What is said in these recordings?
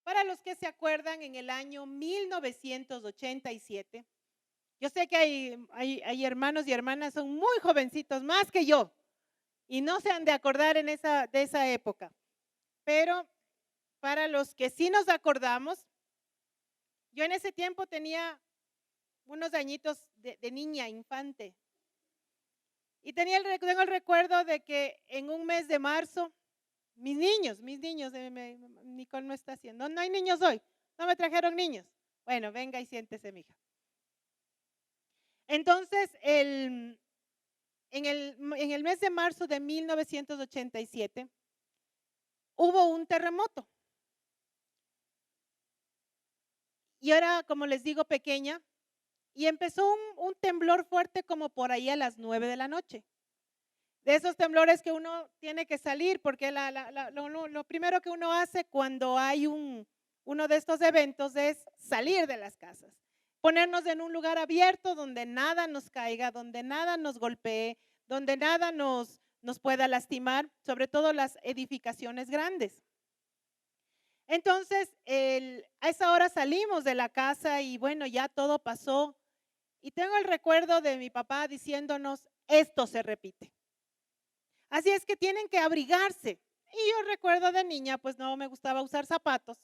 Para los que se acuerdan, en el año 1987, yo sé que hay hermanos y hermanas, son muy jovencitos, más que yo, y no se han de acordar de esa época. Pero para los que sí nos acordamos, yo en ese tiempo tenía unos añitos de niña, infante. Y tengo el recuerdo de que en un mes de marzo, mis niños, Nicole no está haciendo, no hay niños hoy, no me trajeron niños. Bueno, venga y siéntese, mija. Entonces, en el mes de marzo de 1987, hubo un terremoto. Y era, como les digo, pequeña, y empezó un temblor fuerte como por ahí a las 9 de la noche. De esos temblores que uno tiene que salir, porque lo primero que uno hace cuando hay uno de estos eventos es salir de las casas, ponernos en un lugar abierto donde nada nos caiga, donde nada nos golpee, donde nada nos pueda lastimar, sobre todo las edificaciones grandes. Entonces, a esa hora salimos de la casa y bueno, ya todo pasó. Y tengo el recuerdo de mi papá diciéndonos, esto se repite. Así es que tienen que abrigarse. Y yo recuerdo de niña, pues no me gustaba usar zapatos.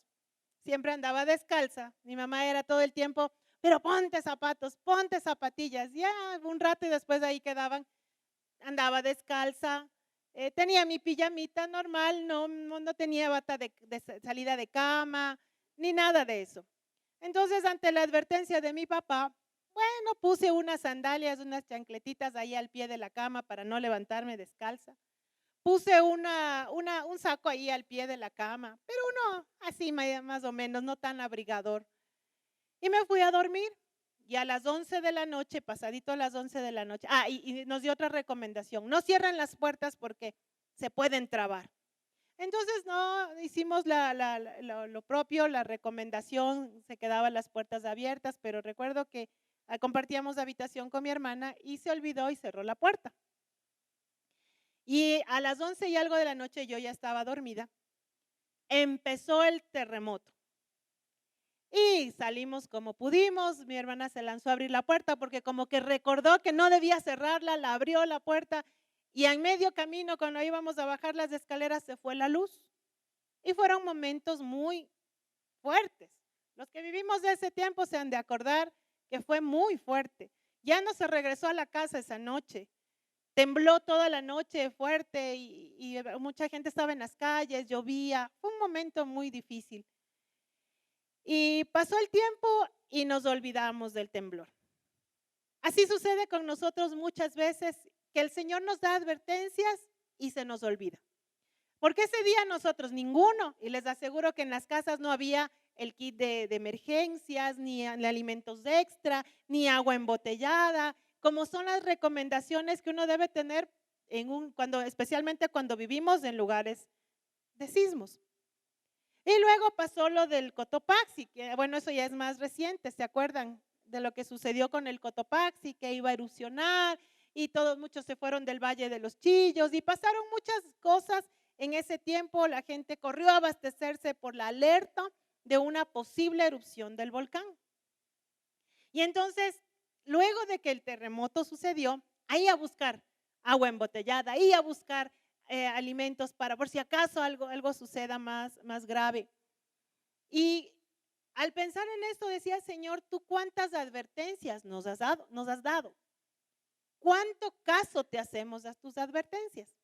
Siempre andaba descalza. Mi mamá era todo el tiempo, pero ponte zapatos, ponte zapatillas. Ya un rato y después ahí quedaban. Andaba descalza. Tenía mi pijamita normal, no tenía bata de salida de cama, ni nada de eso. Entonces, ante la advertencia de mi papá, bueno, puse unas sandalias, unas chancletitas ahí al pie de la cama para no levantarme descalza. Puse un saco ahí al pie de la cama, pero uno así más o menos, no tan abrigador. Y me fui a dormir. Y a las 11 de la noche, pasadito a las 11 de la noche, y nos dio otra recomendación, no cierran las puertas porque se pueden trabar. Entonces, no, hicimos lo propio, la recomendación, se quedaban las puertas abiertas, pero recuerdo que compartíamos habitación con mi hermana y se olvidó y cerró la puerta. Y a las 11 y algo de la noche yo ya estaba dormida, empezó el terremoto. Y salimos como pudimos, mi hermana se lanzó a abrir la puerta porque como que recordó que no debía cerrarla, la abrió la puerta y en medio camino cuando íbamos a bajar las escaleras se fue la luz. Y fueron momentos muy fuertes. Los que vivimos de ese tiempo se han de acordar que fue muy fuerte. Ya no se regresó a la casa esa noche. Tembló toda la noche fuerte y mucha gente estaba en las calles, llovía. Fue un momento muy difícil. Y pasó el tiempo y nos olvidamos del temblor. Así sucede con nosotros muchas veces, que el Señor nos da advertencias y se nos olvida. Porque ese día nosotros ninguno, y les aseguro que en las casas no había el kit de emergencias, ni alimentos extra, ni agua embotellada, como son las recomendaciones que uno debe tener especialmente cuando vivimos en lugares de sismos. Y luego pasó lo del Cotopaxi, que bueno, eso ya es más reciente, ¿se acuerdan de lo que sucedió con el Cotopaxi, que iba a erupcionar y muchos se fueron del Valle de los Chillos y pasaron muchas cosas en ese tiempo? La gente corrió a abastecerse por la alerta de una posible erupción del volcán. Y entonces, luego de que el terremoto sucedió, ahí a buscar agua embotellada, ahí a buscar alimentos para por si acaso algo suceda más grave. Y al pensar en esto decía, Señor, ¿tú cuántas advertencias nos has dado? ¿Cuánto caso te hacemos a tus advertencias?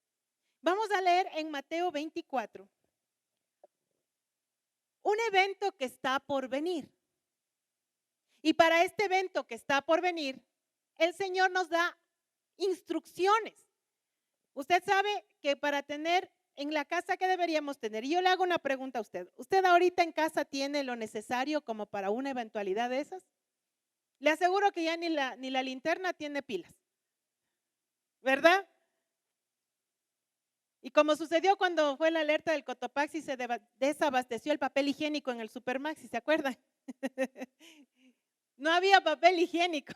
Vamos a leer en Mateo 24, un evento que está por venir. Y para este evento que está por venir, el Señor nos da instrucciones. Usted sabe que para tener en la casa, ¿qué deberíamos tener? Y yo le hago una pregunta a usted. ¿Usted ahorita en casa tiene lo necesario como para una eventualidad de esas? Le aseguro que ya ni la linterna tiene pilas, ¿verdad? Y como sucedió cuando fue la alerta del Cotopaxi, se desabasteció el papel higiénico en el Supermaxi, ¿se acuerdan? No había papel higiénico.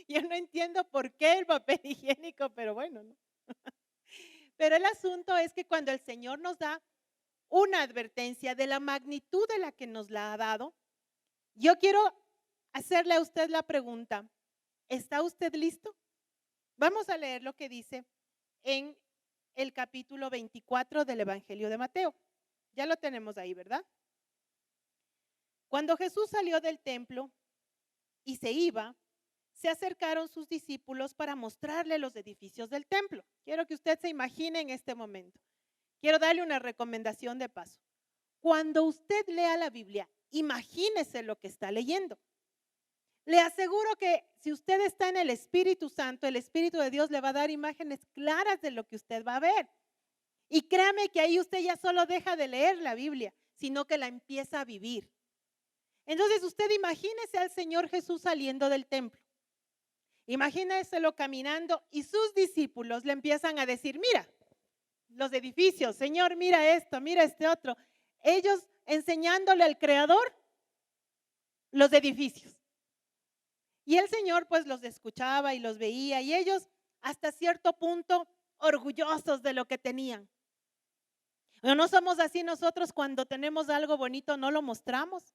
Yo no entiendo por qué el papel higiénico, pero bueno, ¿no? Pero el asunto es que cuando el Señor nos da una advertencia de la magnitud de la que nos la ha dado, yo quiero hacerle a usted la pregunta, ¿está usted listo? Vamos a leer lo que dice en el capítulo 24 del Evangelio de Mateo. Ya lo tenemos ahí, ¿verdad? Cuando Jesús salió del templo y se iba, se acercaron sus discípulos para mostrarle los edificios del templo. Quiero que usted se imagine en este momento. Quiero darle una recomendación de paso. Cuando usted lea la Biblia, imagínese lo que está leyendo. Le aseguro que si usted está en el Espíritu Santo, el Espíritu de Dios le va a dar imágenes claras de lo que usted va a ver. Y créame que ahí usted ya solo deja de leer la Biblia, sino que la empieza a vivir. Entonces usted imagínese al Señor Jesús saliendo del templo. Imagíneselo caminando y sus discípulos le empiezan a decir, mira, los edificios, Señor, mira esto, mira este otro. Ellos enseñándole al Creador los edificios. Y el Señor pues los escuchaba y los veía y ellos hasta cierto punto orgullosos de lo que tenían. No somos así nosotros cuando tenemos algo bonito, no lo mostramos.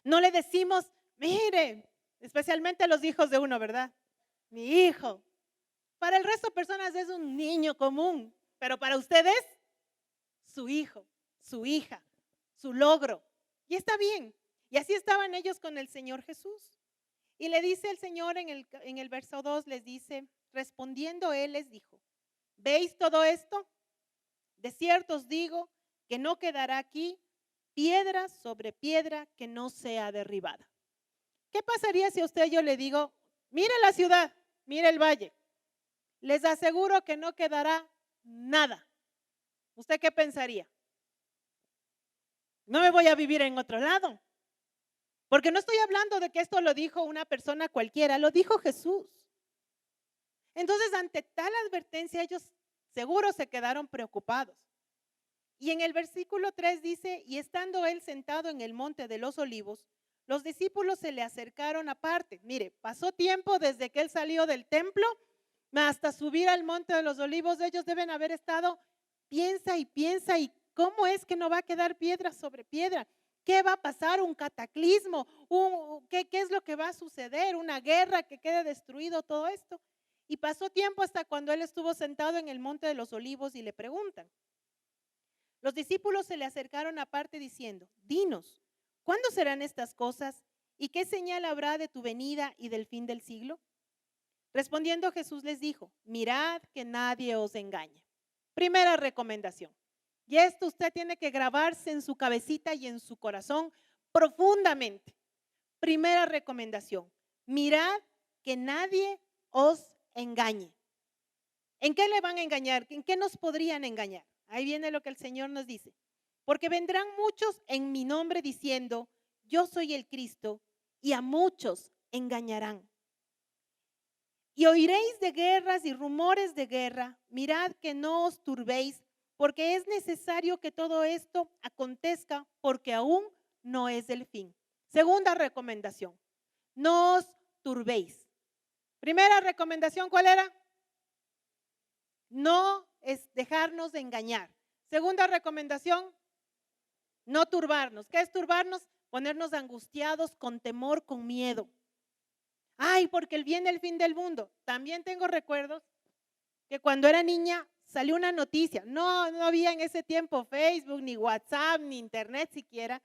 No le decimos, mire, especialmente los hijos de uno, ¿verdad? Mi hijo. Para el resto de personas es un niño común, pero para ustedes, su hijo, su hija, su logro. Y está bien. Y así estaban ellos con el Señor Jesús. Y le dice el Señor en el verso 2, les dice, respondiendo él les dijo, ¿veis todo esto? De cierto os digo que no quedará aquí piedra sobre piedra que no sea derribada. ¿Qué pasaría si a usted yo le digo, mire la ciudad, mire el valle? Les aseguro que no quedará nada. ¿Usted qué pensaría? No me voy a vivir en otro lado. Porque no estoy hablando de que esto lo dijo una persona cualquiera, lo dijo Jesús. Entonces, ante tal advertencia, ellos seguro se quedaron preocupados. Y en el versículo 3 dice, y estando él sentado en el monte de los olivos, los discípulos se le acercaron aparte. Mire, pasó tiempo desde que él salió del templo hasta subir al monte de los olivos. Ellos deben haber estado, piensa y cómo es que no va a quedar piedra sobre piedra. ¿Qué va a pasar? ¿Un cataclismo? ¿Qué es lo que va a suceder? ¿Una guerra que quede destruido todo esto? Y pasó tiempo hasta cuando él estuvo sentado en el monte de los olivos y le preguntan. Los discípulos se le acercaron aparte diciendo, dinos, ¿cuándo serán estas cosas? ¿Y qué señal habrá de tu venida y del fin del siglo? Respondiendo Jesús les dijo, mirad que nadie os engañe. Primera recomendación. Y esto usted tiene que grabarse en su cabecita y en su corazón profundamente. Primera recomendación, mirad que nadie os engañe. ¿En qué le van a engañar? ¿En qué nos podrían engañar? Ahí viene lo que el Señor nos dice. Porque vendrán muchos en mi nombre diciendo, yo soy el Cristo, y a muchos engañarán. Y oiréis de guerras y rumores de guerra, mirad que no os turbéis, porque es necesario que todo esto acontezca, porque aún no es el fin. Segunda recomendación, no os turbéis. Primera recomendación, ¿cuál era? No es dejarnos de engañar. Segunda recomendación, no turbarnos. ¿Qué es turbarnos? Ponernos angustiados, con temor, con miedo. Ay, porque viene el fin del mundo. También tengo recuerdos que cuando era niña salió una noticia. No había en ese tiempo Facebook, ni WhatsApp, ni internet siquiera.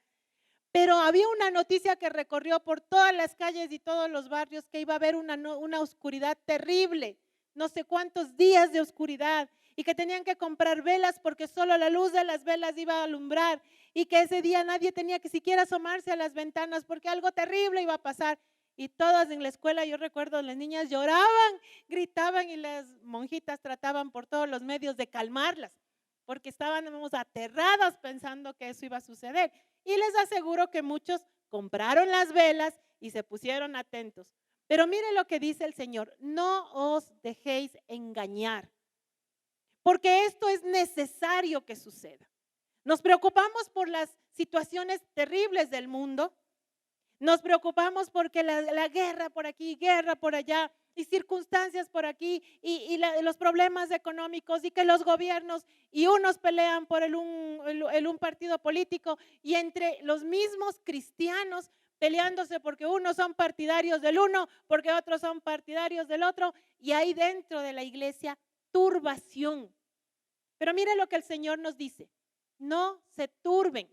Pero había una noticia que recorrió por todas las calles y todos los barrios que iba a haber una oscuridad terrible. No sé cuántos días de oscuridad. Y que tenían que comprar velas porque solo la luz de las velas iba a alumbrar. Y que ese día nadie tenía que siquiera asomarse a las ventanas porque algo terrible iba a pasar. Y todas en la escuela, yo recuerdo, las niñas lloraban, gritaban y las monjitas trataban por todos los medios de calmarlas, porque estábamos aterradas pensando que eso iba a suceder. Y les aseguro que muchos compraron las velas y se pusieron atentos. Pero mire lo que dice el Señor, no os dejéis engañar, porque esto es necesario que suceda. Nos preocupamos por las situaciones terribles del mundo. Nos preocupamos porque la guerra por aquí, guerra por allá, y circunstancias por aquí los problemas económicos y que los gobiernos y unos pelean por un partido político y entre los mismos cristianos peleándose porque unos son partidarios del uno, porque otros son partidarios del otro y hay dentro de la iglesia turbación. Pero mire lo que el Señor nos dice, no se turben,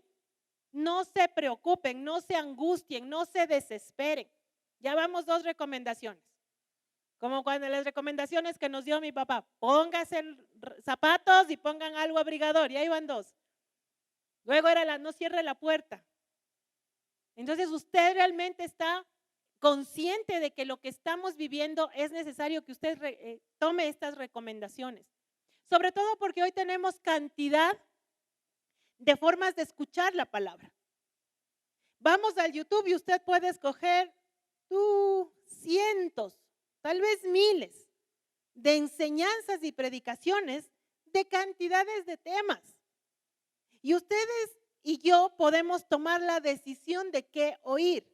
no se preocupen, no se angustien, no se desesperen. Ya vamos 2 recomendaciones. Como cuando las recomendaciones que nos dio mi papá, póngase zapatos y pongan algo abrigador, y ahí van 2. Luego era no cierre la puerta. Entonces usted realmente está consciente de que lo que estamos viviendo es necesario que usted tome estas recomendaciones. Sobre todo porque hoy tenemos cantidad de formas de escuchar la palabra. Vamos al YouTube y usted puede escoger cientos, tal vez miles de enseñanzas y predicaciones de cantidades de temas. Y ustedes y yo podemos tomar la decisión de qué oír.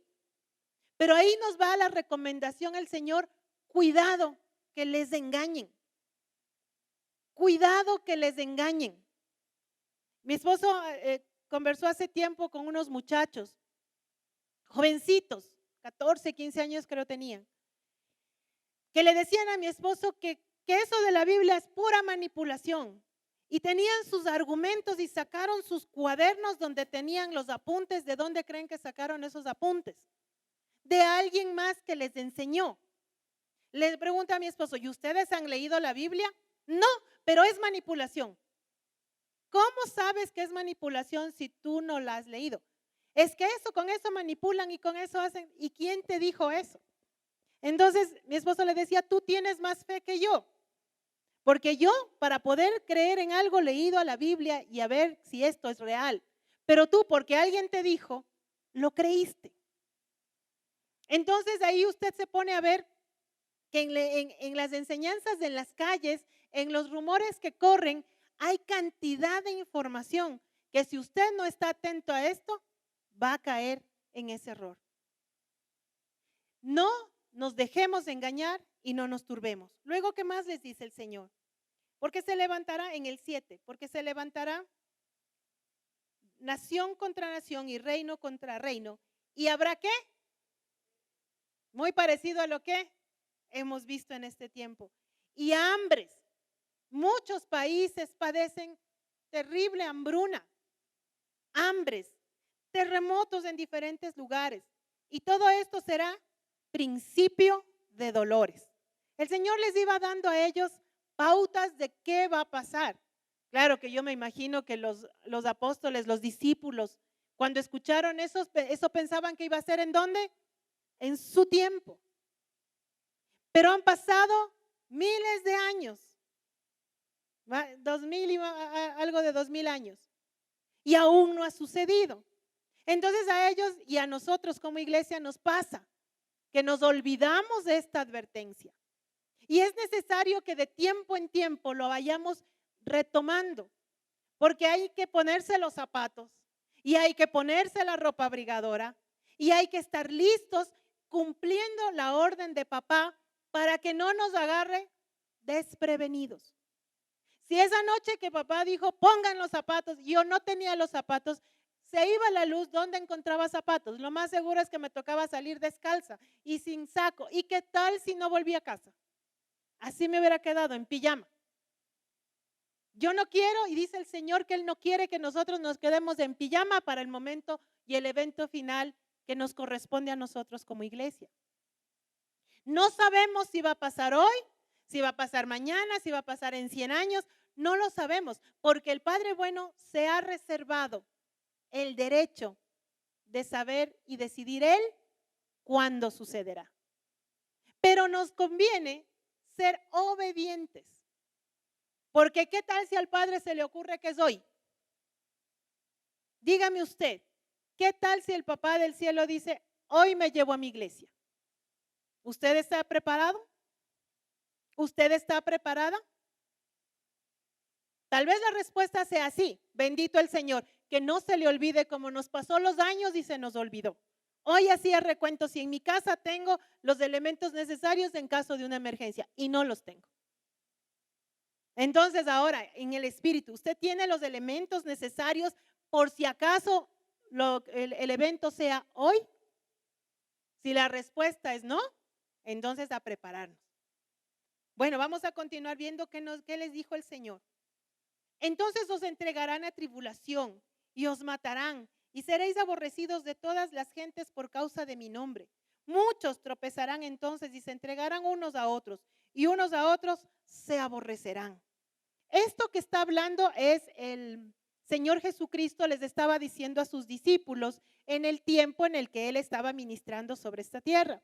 Pero ahí nos va la recomendación el Señor, cuidado que les engañen. Cuidado que les engañen. Mi esposo conversó hace tiempo con unos muchachos, jovencitos, 14, 15 años creo tenían, que le decían a mi esposo que eso de la Biblia es pura manipulación. Y tenían sus argumentos y sacaron sus cuadernos donde tenían los apuntes. ¿De dónde creen que sacaron esos apuntes? De alguien más que les enseñó. Les pregunta a mi esposo, ¿y ustedes han leído la Biblia? No, pero es manipulación. ¿Cómo sabes que es manipulación si tú no la has leído? Es que con eso manipulan y con eso hacen. ¿Y quién te dijo eso? Entonces mi esposo le decía, tú tienes más fe que yo. Porque yo, para poder creer en algo leído a la Biblia y a ver si esto es real, pero tú, porque alguien te dijo, lo creíste. Entonces ahí usted se pone a ver que en las enseñanzas en las calles, en los rumores que corren, hay cantidad de información que si usted no está atento a esto, va a caer en ese error. No nos dejemos engañar y no nos turbemos. Luego, ¿qué más les dice el Señor? Porque se levantará en el 7, porque se levantará nación contra nación y reino contra reino. ¿Y habrá qué? Muy parecido a lo que hemos visto en este tiempo. Y hambres. Muchos países padecen terrible hambruna, hambres, terremotos en diferentes lugares. Y todo esto será principio de dolores. El Señor les iba dando a ellos pautas de qué va a pasar. Claro que yo me imagino que los apóstoles, los discípulos, cuando escucharon eso pensaban que iba a ser ¿en dónde? En su tiempo. Pero han pasado miles de años, 2000 y algo de 2000 años, y aún no ha sucedido. Entonces a ellos y a nosotros como iglesia nos pasa que nos olvidamos de esta advertencia. Y es necesario que de tiempo en tiempo lo vayamos retomando, porque hay que ponerse los zapatos y hay que ponerse la ropa abrigadora y hay que estar listos cumpliendo la orden de papá para que no nos agarre desprevenidos. Si esa noche que papá dijo pongan los zapatos, yo no tenía los zapatos, se iba la luz, ¿dónde encontraba zapatos? Lo más seguro es que me tocaba salir descalza y sin saco. ¿Y qué tal si no volví a casa? Así me hubiera quedado en pijama. Yo no quiero, y dice el Señor que Él no quiere que nosotros nos quedemos en pijama para el momento y el evento final que nos corresponde a nosotros como iglesia. No sabemos si va a pasar hoy, si va a pasar mañana, si va a pasar en 100 años, no lo sabemos, porque el Padre Bueno se ha reservado el derecho de saber y decidir Él cuándo sucederá. Pero nos conviene ser obedientes. Porque ¿qué tal si al Padre se le ocurre que es hoy? Dígame usted, ¿qué tal si el Papá del cielo dice, hoy me llevo a mi iglesia? ¿Usted está preparado? ¿Usted está preparada? Tal vez la respuesta sea sí, bendito el Señor, que no se le olvide como nos pasó los años y se nos olvidó. Hoy hacía recuento si en mi casa tengo los elementos necesarios en caso de una emergencia y no los tengo. Entonces ahora, en el espíritu, ¿usted tiene los elementos necesarios por si acaso el evento sea hoy? Si la respuesta es no, entonces a prepararnos. Bueno, vamos a continuar viendo qué les dijo el Señor. Entonces os entregarán a tribulación y os matarán y seréis aborrecidos de todas las gentes por causa de mi nombre. Muchos tropezarán entonces y se entregarán unos a otros y unos a otros se aborrecerán. Esto que está hablando es el Señor Jesucristo les estaba diciendo a sus discípulos en el tiempo en el que Él estaba ministrando sobre esta tierra.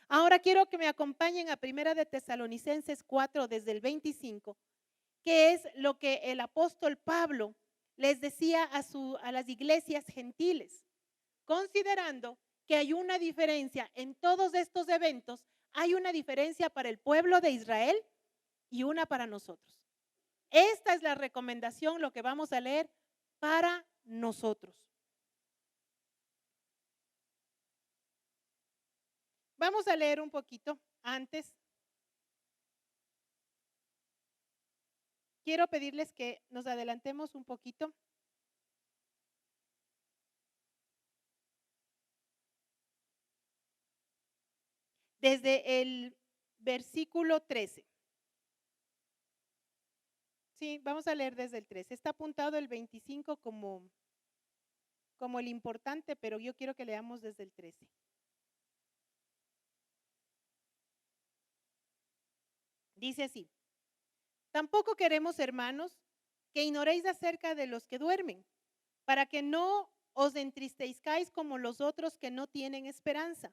Ahora quiero que me acompañen a Primera de Tesalonicenses 4 desde el 25, que es lo que el apóstol Pablo les decía a las iglesias gentiles, considerando que hay una diferencia en todos estos eventos, hay una diferencia para el pueblo de Israel y una para nosotros. Esta es la recomendación, lo que vamos a leer para nosotros. Vamos a leer un poquito antes. Quiero pedirles que nos adelantemos un poquito. Desde el versículo 13. Sí, vamos a leer desde el 13. Está apuntado el 25 como el importante, pero yo quiero que leamos desde el 13. Dice así: tampoco queremos, hermanos, que ignoréis acerca de los que duermen, para que no os entristezcáis como los otros que no tienen esperanza.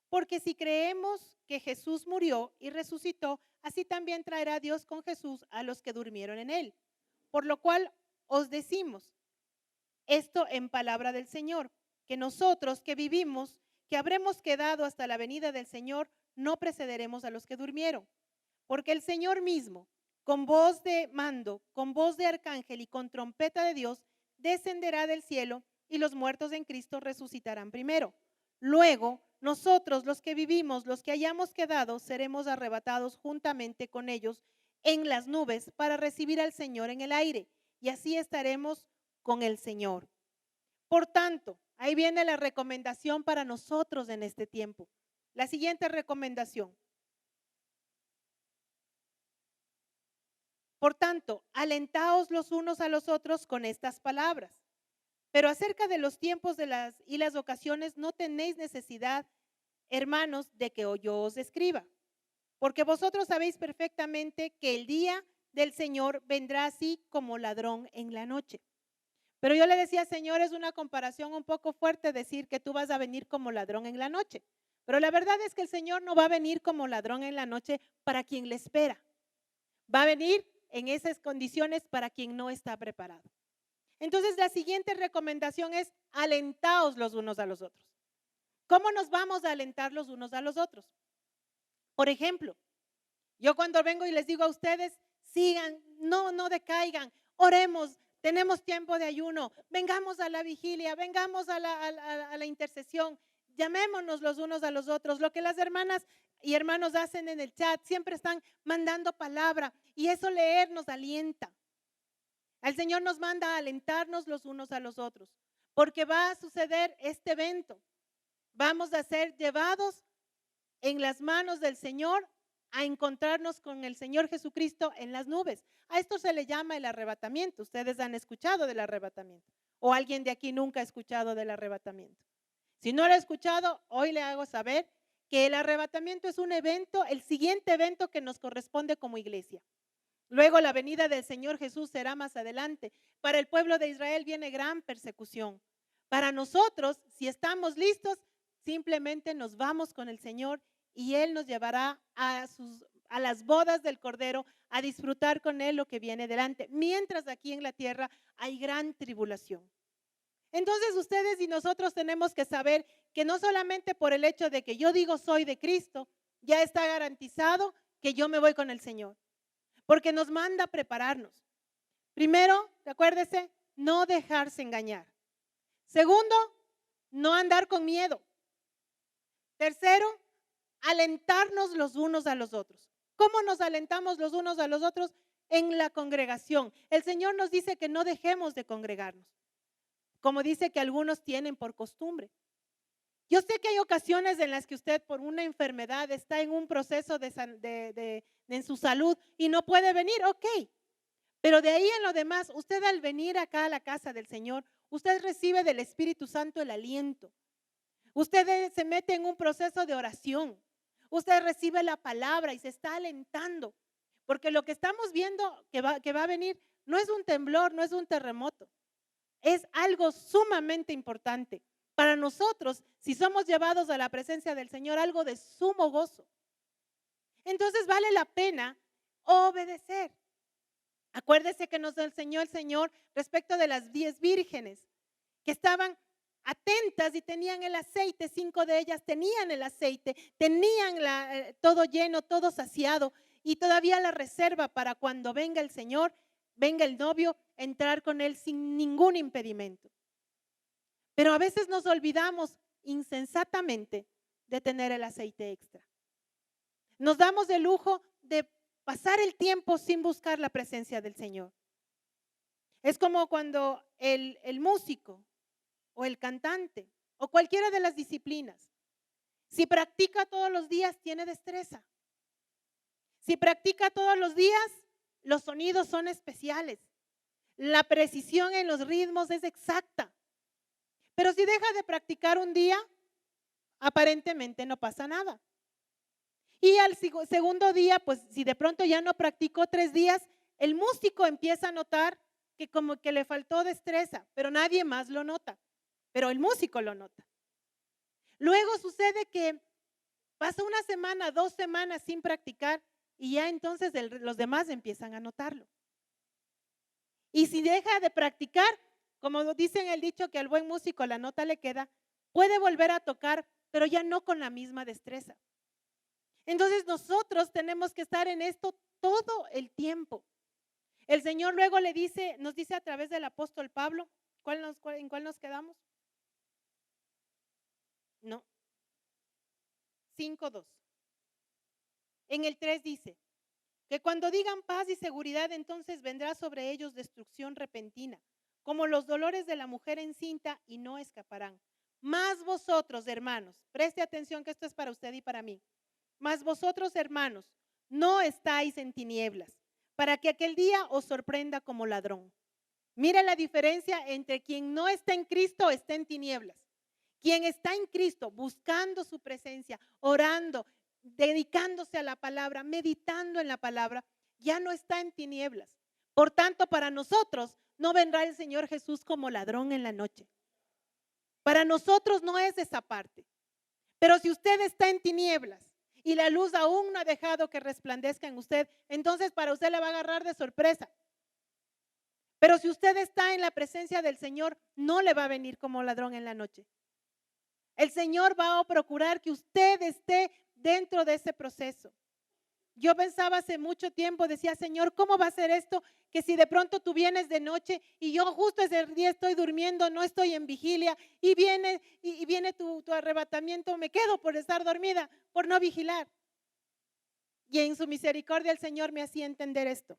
Porque si creemos que Jesús murió y resucitó, así también traerá Dios con Jesús a los que durmieron en él. Por lo cual os decimos esto en palabra del Señor, que nosotros que vivimos, que habremos quedado hasta la venida del Señor, no precederemos a los que durmieron. Porque el Señor mismo, con voz de mando, con voz de arcángel y con trompeta de Dios, descenderá del cielo y los muertos en Cristo resucitarán primero. Luego, nosotros los que vivimos, los que hayamos quedado, seremos arrebatados juntamente con ellos en las nubes para recibir al Señor en el aire, y así estaremos con el Señor. Por tanto, ahí viene la recomendación para nosotros en este tiempo. La siguiente recomendación. Por tanto, alentaos los unos a los otros con estas palabras. Pero acerca de los tiempos y las ocasiones no tenéis necesidad, hermanos, de que yo os escriba. Porque vosotros sabéis perfectamente que el día del Señor vendrá así como ladrón en la noche. Pero yo le decía, Señor, es una comparación un poco fuerte decir que tú vas a venir como ladrón en la noche. Pero la verdad es que el Señor no va a venir como ladrón en la noche para quien le espera. Va a venir en esas condiciones para quien no está preparado. Entonces, la siguiente recomendación es alentaos los unos a los otros. ¿Cómo nos vamos a alentar los unos a los otros? Por ejemplo, yo cuando vengo y les digo a ustedes, sigan, no decaigan, oremos, tenemos tiempo de ayuno, vengamos a la vigilia, vengamos a la intercesión, llamémonos los unos a los otros. Lo que las hermanas y hermanos hacen en el chat, siempre están mandando palabra y eso leer nos alienta. El Señor nos manda a alentarnos los unos a los otros, porque va a suceder este evento. Vamos a ser llevados en las manos del Señor a encontrarnos con el Señor Jesucristo en las nubes. A esto se le llama el arrebatamiento. Ustedes han escuchado del arrebatamiento. ¿O alguien de aquí nunca ha escuchado del arrebatamiento? Si no lo ha escuchado, hoy le hago saber que el arrebatamiento es un evento, el siguiente evento que nos corresponde como iglesia. Luego la venida del Señor Jesús será más adelante. Para el pueblo de Israel viene gran persecución. Para nosotros, si estamos listos, simplemente nos vamos con el Señor y Él nos llevará a las bodas del Cordero a disfrutar con Él lo que viene delante. Mientras aquí en la tierra hay gran tribulación. Entonces ustedes y nosotros tenemos que saber que no solamente por el hecho de que yo digo soy de Cristo, ya está garantizado que yo me voy con el Señor. Porque nos manda a prepararnos. Primero, acuérdese, no dejarse engañar. Segundo, no andar con miedo. Tercero, alentarnos los unos a los otros. ¿Cómo nos alentamos los unos a los otros? En la congregación. El Señor nos dice que no dejemos de congregarnos, como dice que algunos tienen por costumbre. Yo sé que hay ocasiones en las que usted por una enfermedad está en un proceso en su salud y no puede venir, ok. Pero de ahí en lo demás, usted al venir acá a la casa del Señor, usted recibe del Espíritu Santo el aliento. Usted se mete en un proceso de oración. Usted recibe la palabra y se está alentando. Porque lo que estamos viendo que va a venir no es un temblor, no es un terremoto. Es algo sumamente importante. Para nosotros, si somos llevados a la presencia del Señor, algo de sumo gozo. Entonces vale la pena obedecer. Acuérdese que nos enseñó el Señor respecto de las 10 vírgenes que estaban atentas y tenían el aceite. 5 de ellas tenían el aceite, tenían todo lleno, todo saciado y todavía la reserva para cuando venga el Señor, venga el novio, entrar con él sin ningún impedimento. Pero a veces nos olvidamos insensatamente de tener el aceite extra. Nos damos el lujo de pasar el tiempo sin buscar la presencia del Señor. Es como cuando el músico o el cantante o cualquiera de las disciplinas, si practica todos los días, tiene destreza. Si practica todos los días, los sonidos son especiales. La precisión en los ritmos es exacta. Pero si deja de practicar un día, aparentemente no pasa nada. Y al segundo día, pues si de pronto ya no practicó 3 días, el músico empieza a notar que como que le faltó destreza, pero nadie más lo nota, pero el músico lo nota. Luego sucede que pasa una semana, 2 semanas sin practicar y ya entonces los demás empiezan a notarlo. Y si deja de practicar, como dicen el dicho que al buen músico la nota le queda, puede volver a tocar, pero ya no con la misma destreza. Entonces nosotros tenemos que estar en esto todo el tiempo. El Señor luego nos dice a través del apóstol Pablo, ¿en cuál nos quedamos? No, 5:2. En el 3 dice, que cuando digan paz y seguridad, entonces vendrá sobre ellos destrucción repentina, como los dolores de la mujer encinta, y no escaparán. Mas vosotros, hermanos, preste atención que esto es para usted y para mí. Mas vosotros, hermanos, no estáis en tinieblas, para que aquel día os sorprenda como ladrón. Mire la diferencia entre quien no está en Cristo, está en tinieblas. Quien está en Cristo, buscando su presencia, orando, dedicándose a la palabra, meditando en la palabra, ya no está en tinieblas. Por tanto, para nosotros no vendrá el Señor Jesús como ladrón en la noche. Para nosotros no es esa parte. Pero si usted está en tinieblas y la luz aún no ha dejado que resplandezca en usted, entonces para usted le va a agarrar de sorpresa. Pero si usted está en la presencia del Señor, no le va a venir como ladrón en la noche. El Señor va a procurar que usted esté dentro de ese proceso. Yo pensaba hace mucho tiempo, decía, Señor, ¿cómo va a ser esto? Que si de pronto tú vienes de noche y yo justo ese día estoy durmiendo, no estoy en vigilia y viene tu arrebatamiento, me quedo por estar dormida, por no vigilar. Y en su misericordia el Señor me hacía entender esto.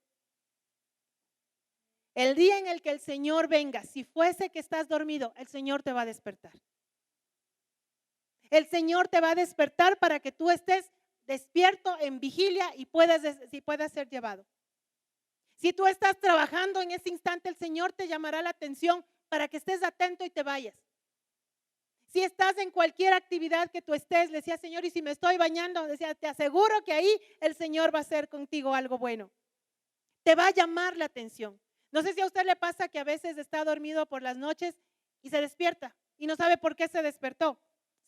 El día en el que el Señor venga, si fuese que estás dormido, el Señor te va a despertar. El Señor te va a despertar para que tú estés despierto en vigilia y puedas ser llevado. Si tú estás trabajando en ese instante, el Señor te llamará la atención para que estés atento y te vayas. Si estás en cualquier actividad que tú estés, le decía, Señor, y si me estoy bañando, decía, te aseguro que ahí el Señor va a hacer contigo algo bueno. Te va a llamar la atención. No sé si a usted le pasa que a veces está dormido por las noches y se despierta y no sabe por qué se despertó.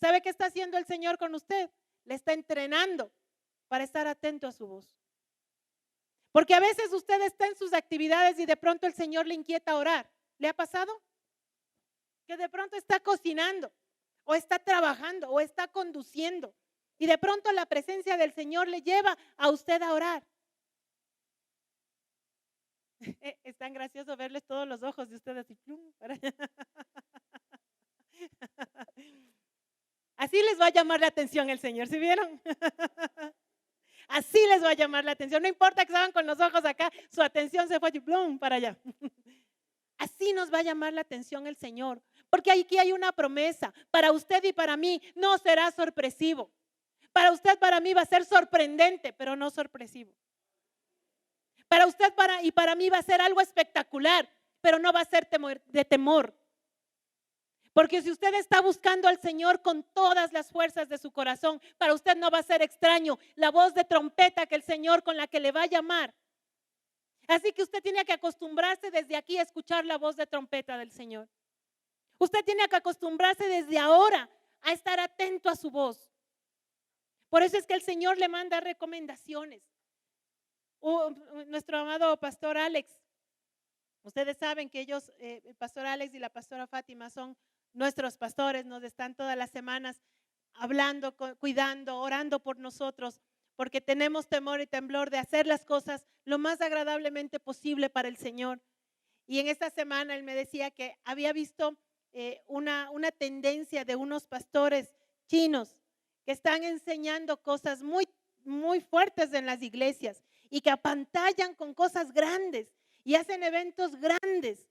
¿Sabe qué está haciendo el Señor con usted? Le está entrenando para estar atento a su voz. Porque a veces usted está en sus actividades y de pronto el Señor le inquieta a orar. ¿Le ha pasado? Que de pronto está cocinando o está trabajando o está conduciendo y de pronto la presencia del Señor le lleva a usted a orar. Es tan gracioso verles todos los ojos de ustedes así. Así les va a llamar la atención el Señor, ¿sí vieron? Así les va a llamar la atención. No importa que estaban con los ojos acá, su atención se fue y ¡blum! Para allá. Así nos va a llamar la atención el Señor. Porque aquí hay una promesa. Para usted y para mí no será sorpresivo. Para usted, para mí va a ser sorprendente, pero no sorpresivo. Para usted y para mí va a ser algo espectacular, pero no va a ser de temor. Porque si usted está buscando al Señor con todas las fuerzas de su corazón, para usted no va a ser extraño la voz de trompeta que el Señor con la que le va a llamar. Así que usted tiene que acostumbrarse desde aquí a escuchar la voz de trompeta del Señor. Usted tiene que acostumbrarse desde ahora a estar atento a su voz. Por eso es que el Señor le manda recomendaciones. Nuestro amado pastor Alex, ustedes saben que ellos, el pastor Alex y la pastora Fátima son nuestros pastores, nos están todas las semanas hablando, cuidando, orando por nosotros, porque tenemos temor y temblor de hacer las cosas lo más agradablemente posible para el Señor. Y en esta semana él me decía que había visto una tendencia de unos pastores chinos que están enseñando cosas muy, muy fuertes en las iglesias y que apantallan con cosas grandes y hacen eventos grandes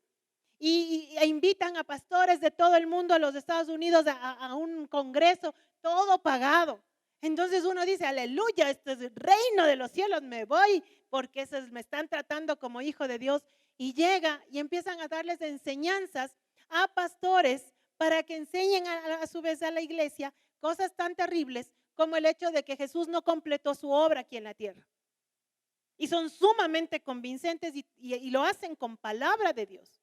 e invitan a pastores de todo el mundo a los Estados Unidos a un congreso, todo pagado. Entonces uno dice, aleluya, este es el reino de los cielos, me voy porque me están tratando como hijo de Dios. Y llega y empiezan a darles enseñanzas a pastores para que enseñen a su vez a la iglesia cosas tan terribles como el hecho de que Jesús no completó su obra aquí en la tierra. Y son sumamente convincentes y lo hacen con palabra de Dios.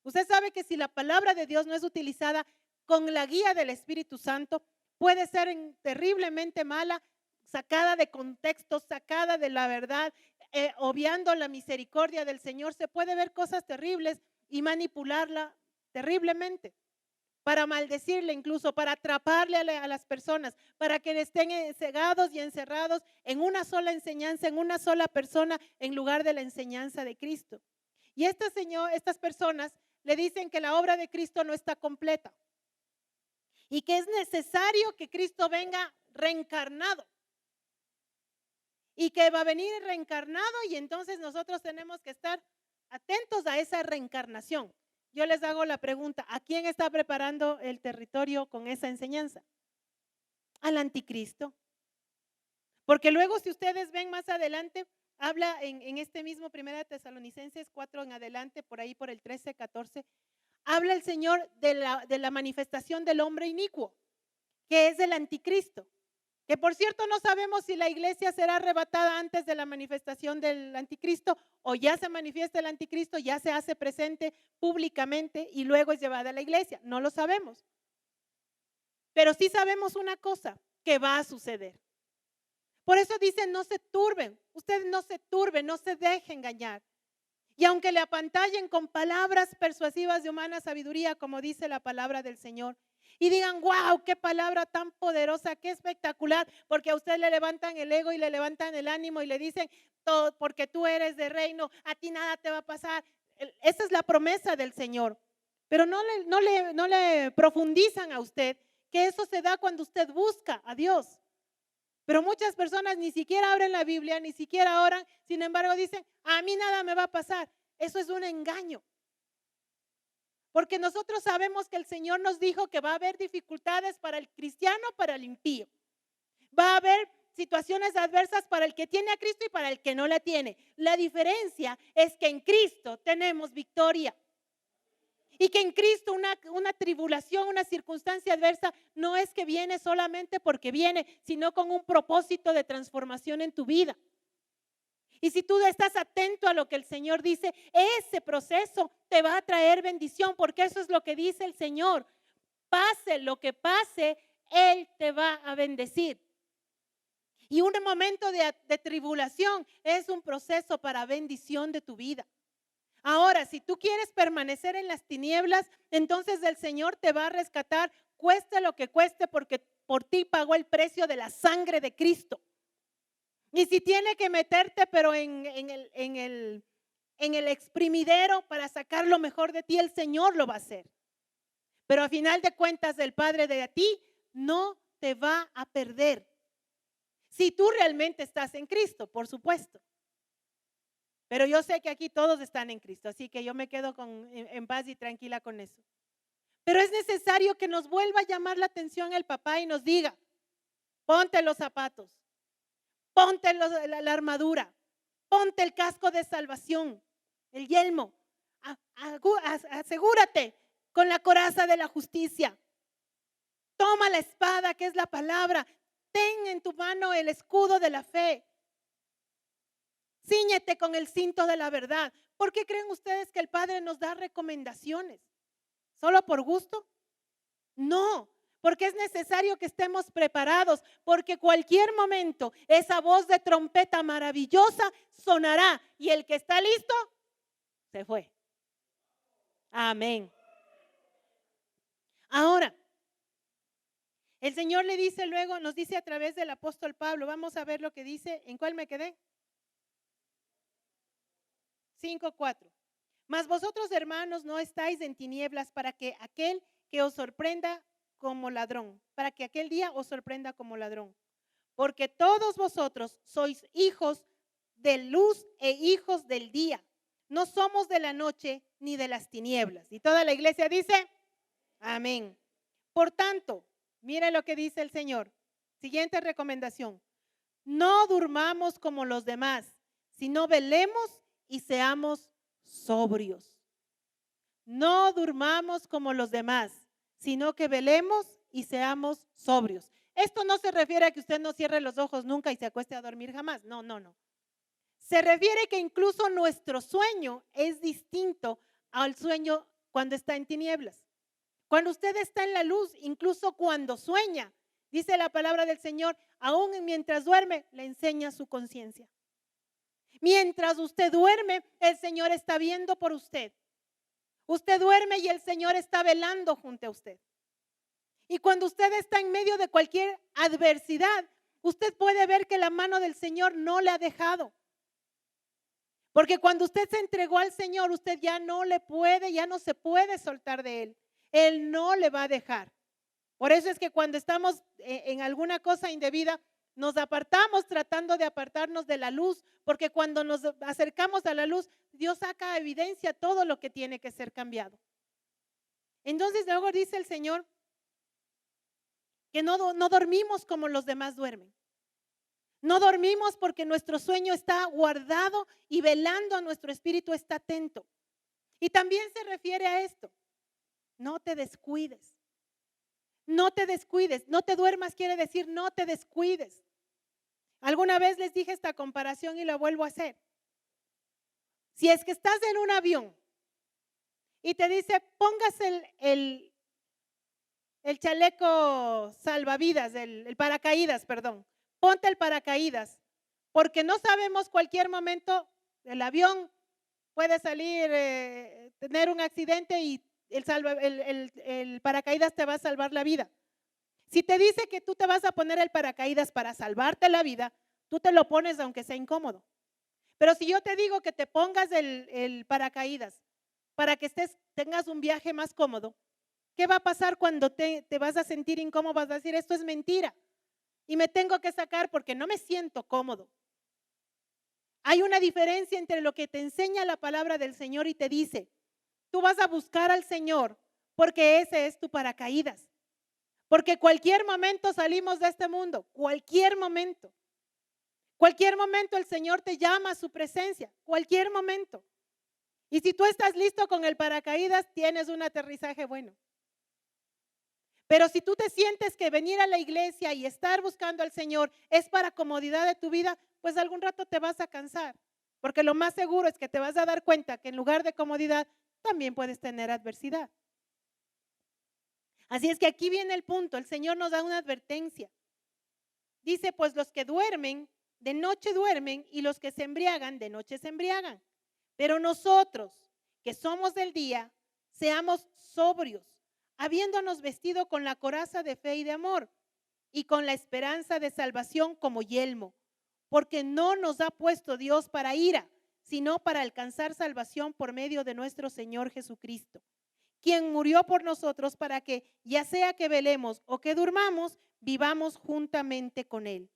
Usted sabe que si la palabra de Dios no es utilizada con la guía del Espíritu Santo, puede ser terriblemente mala, sacada de contexto, sacada de la verdad, obviando la misericordia del Señor. Se puede ver cosas terribles y manipularla terriblemente, para maldecirle incluso, para atraparle a las personas, para que estén cegados y encerrados en una sola enseñanza, en una sola persona, en lugar de la enseñanza de Cristo. Y estas personas le dicen que la obra de Cristo no está completa y que es necesario que Cristo venga reencarnado y que va a venir reencarnado, y entonces nosotros tenemos que estar atentos a esa reencarnación. Yo les hago la pregunta, ¿a quién está preparando el territorio con esa enseñanza? Al anticristo. Porque luego, si ustedes ven más adelante, habla en este mismo 1 Tesalonicenses 4 en adelante, por ahí por el 13, 14, habla el Señor de la manifestación del hombre inicuo, que es el anticristo. Que por cierto no sabemos si la iglesia será arrebatada antes de la manifestación del anticristo o ya se manifiesta el anticristo, ya se hace presente públicamente y luego es llevada a la iglesia. No lo sabemos. Pero sí sabemos una cosa, que va a suceder. Por eso dicen, no se turben, ustedes no se turben, no se dejen engañar. Y aunque le apantallen con palabras persuasivas de humana sabiduría, como dice la palabra del Señor, y digan, wow, qué palabra tan poderosa, qué espectacular, porque a usted le levantan el ego y le levantan el ánimo y le dicen, todo, porque tú eres de reino, a ti nada te va a pasar. Esa es la promesa del Señor. Pero no le profundizan a usted que eso se da cuando usted busca a Dios. Pero muchas personas ni siquiera abren la Biblia, ni siquiera oran, sin embargo dicen, a mí nada me va a pasar. Eso es un engaño. Porque nosotros sabemos que el Señor nos dijo que va a haber dificultades para el cristiano, para el impío. Va a haber situaciones adversas para el que tiene a Cristo y para el que no la tiene. La diferencia es que en Cristo tenemos victoria. Y que en Cristo una tribulación, una circunstancia adversa, no es que viene solamente porque viene, sino con un propósito de transformación en tu vida. Y si tú estás atento a lo que el Señor dice, ese proceso te va a traer bendición, porque eso es lo que dice el Señor. Pase lo que pase, Él te va a bendecir. Y un momento de tribulación es un proceso para bendición de tu vida. Ahora, si tú quieres permanecer en las tinieblas, entonces el Señor te va a rescatar, cueste lo que cueste, porque por ti pagó el precio de la sangre de Cristo. Y si tiene que meterte, pero en el exprimidero para sacar lo mejor de ti, el Señor lo va a hacer. Pero a final de cuentas, el Padre de ti no te va a perder. Si tú realmente estás en Cristo, por supuesto. Pero yo sé que aquí todos están en Cristo, así que yo me quedo en paz y tranquila con eso. Pero es necesario que nos vuelva a llamar la atención el papá y nos diga, ponte los zapatos, ponte la armadura, ponte el casco de salvación, el yelmo, asegúrate con la coraza de la justicia. Toma la espada que es la palabra, ten en tu mano el escudo de la fe. Cíñete con el cinto de la verdad. ¿Por qué creen ustedes que el Padre nos da recomendaciones? ¿Solo por gusto? No, porque es necesario que estemos preparados, porque cualquier momento esa voz de trompeta maravillosa sonará y el que está listo se fue. Amén. Ahora, el Señor le dice luego, nos dice a través del apóstol Pablo, vamos a ver lo que dice, ¿en cuál me quedé? 5:4. Mas vosotros, hermanos, no estáis en tinieblas para que aquel que os sorprenda como ladrón, para que aquel día os sorprenda como ladrón. Porque todos vosotros sois hijos de luz e hijos del día. No somos de la noche ni de las tinieblas. Y toda la iglesia dice, amén. Por tanto, mire lo que dice el Señor. Siguiente recomendación. No durmamos como los demás, sino velemos y seamos sobrios. No durmamos como los demás, sino que velemos y seamos sobrios. Esto no se refiere a que usted no cierre los ojos nunca y se acueste a dormir jamás. No, no, no. Se refiere que incluso nuestro sueño es distinto al sueño cuando está en tinieblas. Cuando usted está en la luz, incluso cuando sueña, dice la palabra del Señor, aún mientras duerme, le enseña su conciencia. Mientras usted duerme, el Señor está viendo por usted. Usted duerme y el Señor está velando junto a usted. Y cuando usted está en medio de cualquier adversidad, usted puede ver que la mano del Señor no le ha dejado. Porque cuando usted se entregó al Señor, usted ya no se puede soltar de Él. Él no le va a dejar. Por eso es que cuando estamos en alguna cosa indebida, nos apartamos tratando de apartarnos de la luz, porque cuando nos acercamos a la luz, Dios saca a evidencia todo lo que tiene que ser cambiado. Entonces luego dice el Señor que no dormimos como los demás duermen. No dormimos porque nuestro sueño está guardado y velando a nuestro espíritu está atento. Y también se refiere a esto. No te descuides. No te descuides. No te duermas quiere decir no te descuides. Alguna vez les dije esta comparación y la vuelvo a hacer. Si es que estás en un avión y te dice póngase el chaleco salvavidas, el paracaídas, perdón. Ponte el paracaídas, porque no sabemos cualquier momento el avión puede salir, tener un accidente y el paracaídas te va a salvar la vida. Si te dice que tú te vas a poner el paracaídas para salvarte la vida, tú te lo pones aunque sea incómodo. Pero si yo te digo que te pongas el paracaídas para que tengas un viaje más cómodo, ¿qué va a pasar cuando te vas a sentir incómodo? Vas a decir, esto es mentira. Y me tengo que sacar porque no me siento cómodo. Hay una diferencia entre lo que te enseña la palabra del Señor y te dice, tú vas a buscar al Señor porque ese es tu paracaídas. Porque cualquier momento salimos de este mundo, cualquier momento. Cualquier momento el Señor te llama a su presencia, cualquier momento. Y si tú estás listo con el paracaídas, tienes un aterrizaje bueno. Pero si tú te sientes que venir a la iglesia y estar buscando al Señor es para comodidad de tu vida, pues algún rato te vas a cansar. Porque lo más seguro es que te vas a dar cuenta que en lugar de comodidad también puedes tener adversidad. Así es que aquí viene el punto. El Señor nos da una advertencia. Dice, pues los que duermen, de noche duermen y los que se embriagan, de noche se embriagan. Pero nosotros, que somos del día, seamos sobrios, habiéndonos vestido con la coraza de fe y de amor, y con la esperanza de salvación como yelmo, porque no nos ha puesto Dios para ira, sino para alcanzar salvación por medio de nuestro Señor Jesucristo, quien murió por nosotros para que, ya sea que velemos o que durmamos, vivamos juntamente con Él.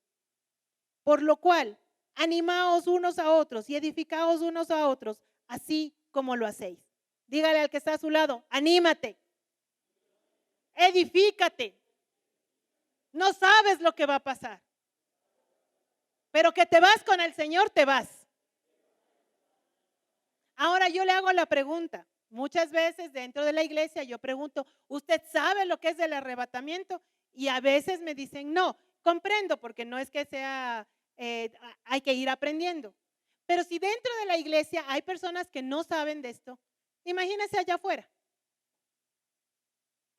Por lo cual, animaos unos a otros y edificaos unos a otros, así como lo hacéis. Dígale al que está a su lado, anímate, edifícate. No sabes lo que va a pasar, pero que te vas con el Señor, te vas. Ahora yo le hago la pregunta. Muchas veces dentro de la iglesia yo pregunto, ¿usted sabe lo que es el arrebatamiento? Y a veces me dicen, no, comprendo, porque no es que sea, hay que ir aprendiendo. Pero si dentro de la iglesia hay personas que no saben de esto, imagínense allá afuera.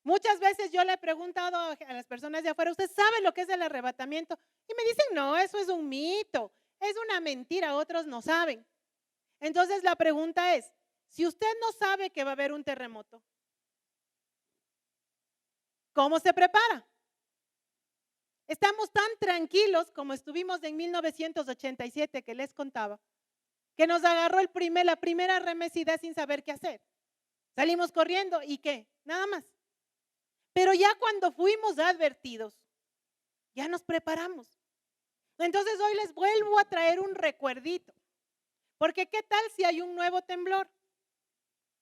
Muchas veces yo le he preguntado a las personas de afuera, ¿usted sabe lo que es el arrebatamiento? Y me dicen, no, eso es un mito, es una mentira, otros no saben. Entonces la pregunta es, si usted no sabe que va a haber un terremoto, ¿cómo se prepara? Estamos tan tranquilos como estuvimos en 1987 que les contaba, que nos agarró la primera remesida sin saber qué hacer. Salimos corriendo y ¿qué? Nada más. Pero ya cuando fuimos advertidos, ya nos preparamos. Entonces hoy les vuelvo a traer un recuerdito, porque ¿qué tal si hay un nuevo temblor?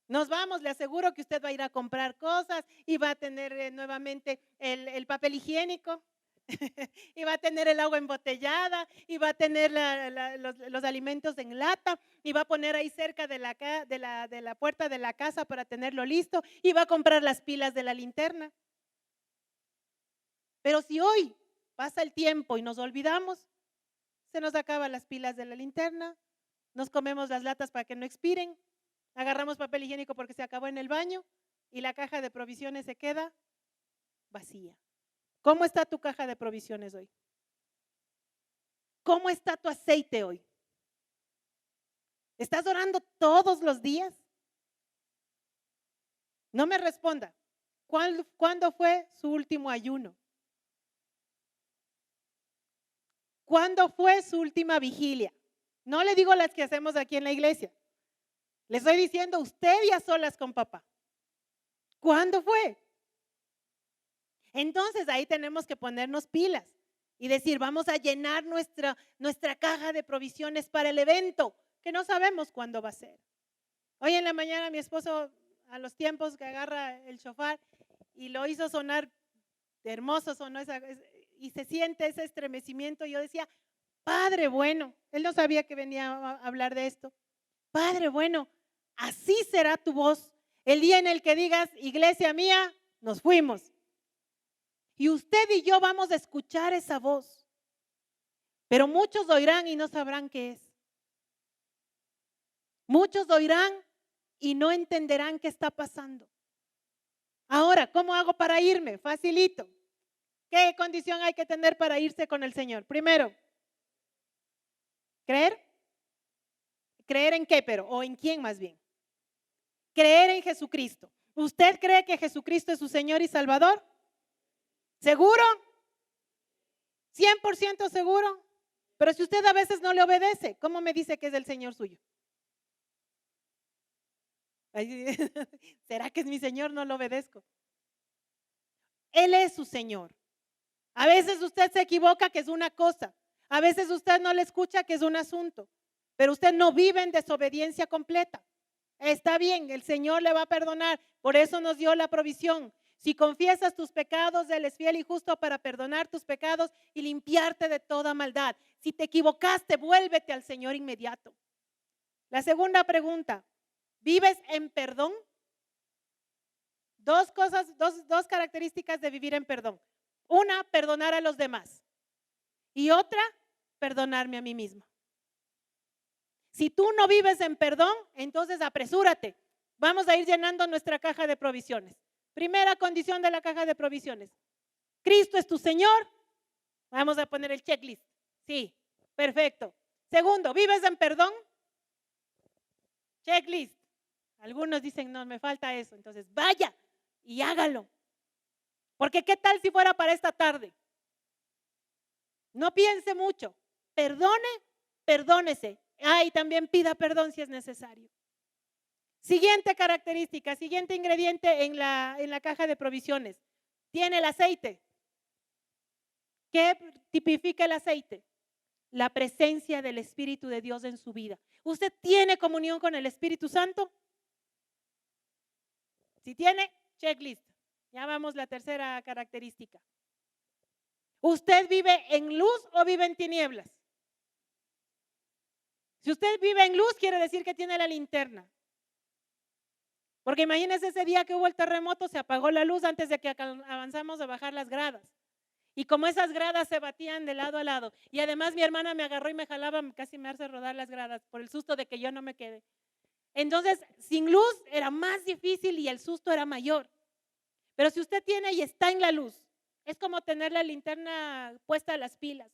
Nos vamos, le aseguro que usted va a ir a comprar cosas y va a tener nuevamente el papel higiénico y va a tener el agua embotellada y va a tener los alimentos en lata y va a poner ahí cerca de la puerta de la casa para tenerlo listo y va a comprar las pilas de la linterna. Pero si hoy pasa el tiempo y nos olvidamos, se nos acaban las pilas de la linterna, nos comemos las latas para que no expiren, agarramos papel higiénico porque se acabó en el baño y la caja de provisiones se queda vacía. ¿Cómo está tu caja de provisiones hoy? ¿Cómo está tu aceite hoy? ¿Estás orando todos los días? No me responda. ¿Cuándo fue su último ayuno? ¿Cuándo fue su última vigilia? No le digo las que hacemos aquí en la iglesia. Le estoy diciendo usted y a solas con papá. ¿Cuándo fue? Entonces ahí tenemos que ponernos pilas y decir, vamos a llenar nuestra caja de provisiones para el evento, que no sabemos cuándo va a ser. Hoy en la mañana mi esposo, a los tiempos que agarra el shofar y lo hizo sonar hermoso, sonó y se siente ese estremecimiento. Yo decía, Padre bueno, él no sabía que venía a hablar de esto. Padre bueno, así será tu voz el día en el que digas, iglesia mía, nos fuimos. Y usted y yo vamos a escuchar esa voz. Pero muchos oirán y no sabrán qué es. Muchos oirán y no entenderán qué está pasando. Ahora, ¿cómo hago para irme? Facilito. ¿Qué condición hay que tener para irse con el Señor? Primero, creer. ¿Creer en qué, pero? ¿O en quién más bien? Creer en Jesucristo. ¿Usted cree que Jesucristo es su Señor y Salvador? ¿Seguro? ¿100% seguro? Pero si usted a veces no le obedece, ¿cómo me dice que es el Señor suyo? ¿Será que es mi Señor? No lo obedezco. Él es su Señor. A veces usted se equivoca, que es una cosa. A veces usted no le escucha, que es un asunto. Pero usted no vive en desobediencia completa. Está bien, el Señor le va a perdonar. Por eso nos dio la provisión. Si confiesas tus pecados, Él es fiel y justo para perdonar tus pecados y limpiarte de toda maldad. Si te equivocaste, vuélvete al Señor inmediato. La segunda pregunta, ¿vives en perdón? Dos características de vivir en perdón. Una, perdonar a los demás. Y otra, perdonarme a mí misma. Si tú no vives en perdón, entonces apresúrate. Vamos a ir llenando nuestra caja de provisiones. Primera condición de la caja de provisiones. Cristo es tu Señor. Vamos a poner el checklist. Sí, perfecto. Segundo, ¿vives en perdón? Checklist. Algunos dicen, no, me falta eso. Entonces, vaya y hágalo. Porque ¿qué tal si fuera para esta tarde? No piense mucho. Perdone, perdónese. Y también pida perdón si es necesario. Siguiente característica, siguiente ingrediente en la caja de provisiones. Tiene el aceite. ¿Qué tipifica el aceite? La presencia del Espíritu de Dios en su vida. ¿Usted tiene comunión con el Espíritu Santo? Si tiene, checklist. Ya vamos la tercera característica. ¿Usted vive en luz o vive en tinieblas? Si usted vive en luz, quiere decir que tiene la linterna. Porque imagínese ese día que hubo el terremoto, se apagó la luz antes de que avanzamos a bajar las gradas. Y como esas gradas se batían de lado a lado. Y además mi hermana me agarró y me jalaba, casi me hace rodar las gradas por el susto de que yo no me quede. Entonces, sin luz era más difícil y el susto era mayor. Pero si usted tiene y está en la luz, es como tener la linterna puesta a las pilas.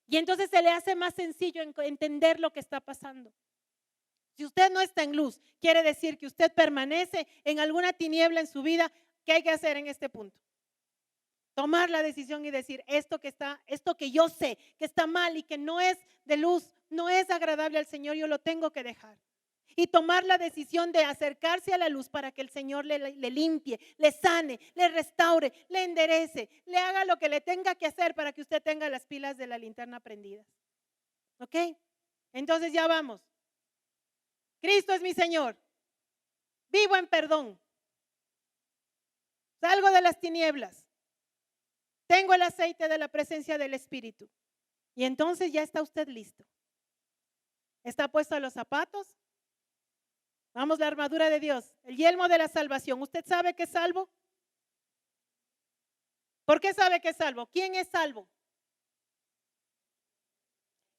Y entonces se le hace más sencillo entender lo que está pasando. Si usted no está en luz, quiere decir que usted permanece en alguna tiniebla en su vida. ¿Qué hay que hacer en este punto? Tomar la decisión y decir, esto que yo sé que está mal y que no es de luz, no es agradable al Señor, yo lo tengo que dejar. Y tomar la decisión de acercarse a la luz para que el Señor le limpie, le sane, le restaure, le enderece, le haga lo que le tenga que hacer para que usted tenga las pilas de la linterna prendidas. ¿Ok? Entonces ya vamos. Cristo es mi Señor. Vivo en perdón. Salgo de las tinieblas. Tengo el aceite de la presencia del Espíritu. Y entonces ya está usted listo. ¿Está puesto los zapatos? Vamos, la armadura de Dios, el yelmo de la salvación. ¿Usted sabe que es salvo? ¿Por qué sabe que es salvo? ¿Quién es salvo?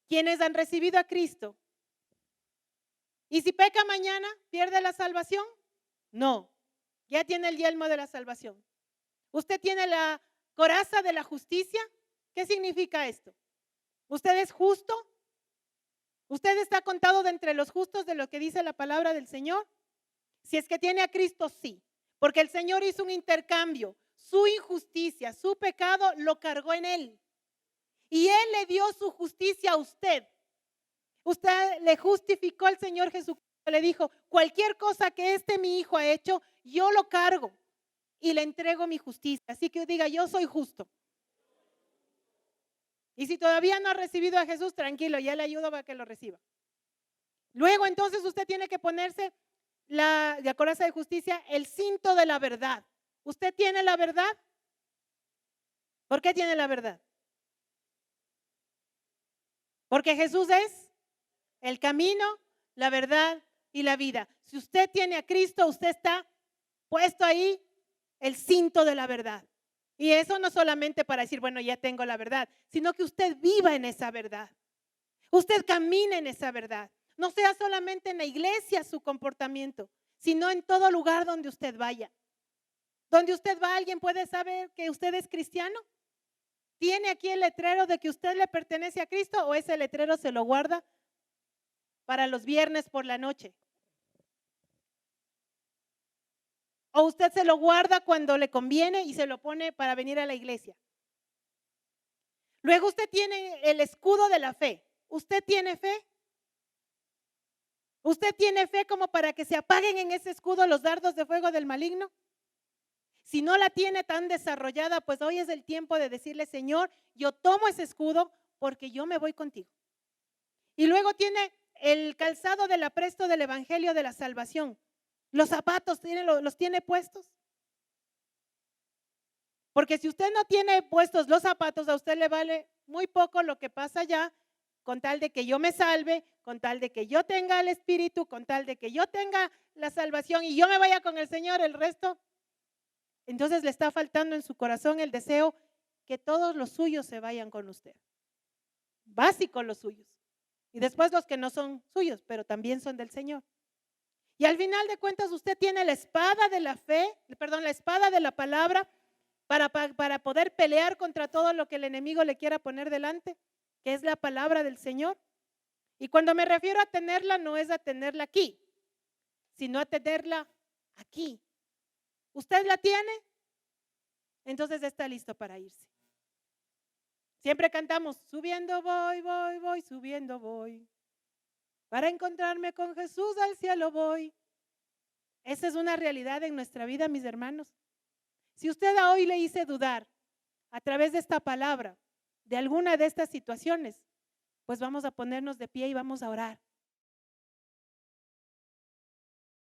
Quienes han recibido a Cristo. ¿Y si peca mañana, pierde la salvación? No, ya tiene el yelmo de la salvación. ¿Usted tiene la coraza de la justicia? ¿Qué significa esto? ¿Usted es justo? ¿Usted está contado de entre los justos de lo que dice la palabra del Señor? Si es que tiene a Cristo, sí. Porque el Señor hizo un intercambio. Su injusticia, su pecado lo cargó en Él. Y Él le dio su justicia a usted. Usted le justificó al Señor Jesucristo. Le dijo, cualquier cosa que mi hijo ha hecho, yo lo cargo y le entrego mi justicia. Así que diga, yo soy justo. Y si todavía no ha recibido a Jesús, tranquilo, ya le ayudo para que lo reciba. Luego entonces usted tiene que ponerse la coraza de justicia, el cinto de la verdad. ¿Usted tiene la verdad? ¿Por qué tiene la verdad? Porque Jesús es el camino, la verdad y la vida. Si usted tiene a Cristo, usted está puesto ahí el cinto de la verdad. Y eso no solamente para decir, bueno, ya tengo la verdad, sino que usted viva en esa verdad. Usted camine en esa verdad. No sea solamente en la iglesia su comportamiento, sino en todo lugar donde usted vaya. Donde usted va, ¿alguien puede saber que usted es cristiano? ¿Tiene aquí el letrero de que usted le pertenece a Cristo o ese letrero se lo guarda para los viernes por la noche? ¿O usted se lo guarda cuando le conviene y se lo pone para venir a la iglesia? Luego usted tiene el escudo de la fe. ¿Usted tiene fe? ¿Usted tiene fe como para que se apaguen en ese escudo los dardos de fuego del maligno? Si no la tiene tan desarrollada, pues hoy es el tiempo de decirle, Señor, yo tomo ese escudo porque yo me voy contigo. Y luego tiene el calzado del apresto del evangelio de la salvación. Los zapatos los tiene puestos. Porque si usted no tiene puestos los zapatos, a usted le vale muy poco lo que pasa allá, con tal de que yo me salve, con tal de que yo tenga el Espíritu, con tal de que yo tenga la salvación y yo me vaya con el Señor, el resto. Entonces le está faltando en su corazón el deseo que todos los suyos se vayan con usted. Básico los suyos. Y después los que no son suyos, pero también son del Señor. Y al final de cuentas usted tiene la espada de la fe, la espada de la palabra para poder pelear contra todo lo que el enemigo le quiera poner delante, que es la palabra del Señor. Y cuando me refiero a tenerla, no es a tenerla aquí, sino a tenerla aquí. ¿Usted la tiene? Entonces está listo para irse. Siempre cantamos, subiendo voy, subiendo voy. Para encontrarme con Jesús al cielo voy. Esa es una realidad en nuestra vida, mis hermanos. Si usted a hoy le hice dudar a través de esta palabra de alguna de estas situaciones, pues vamos a ponernos de pie y vamos a orar.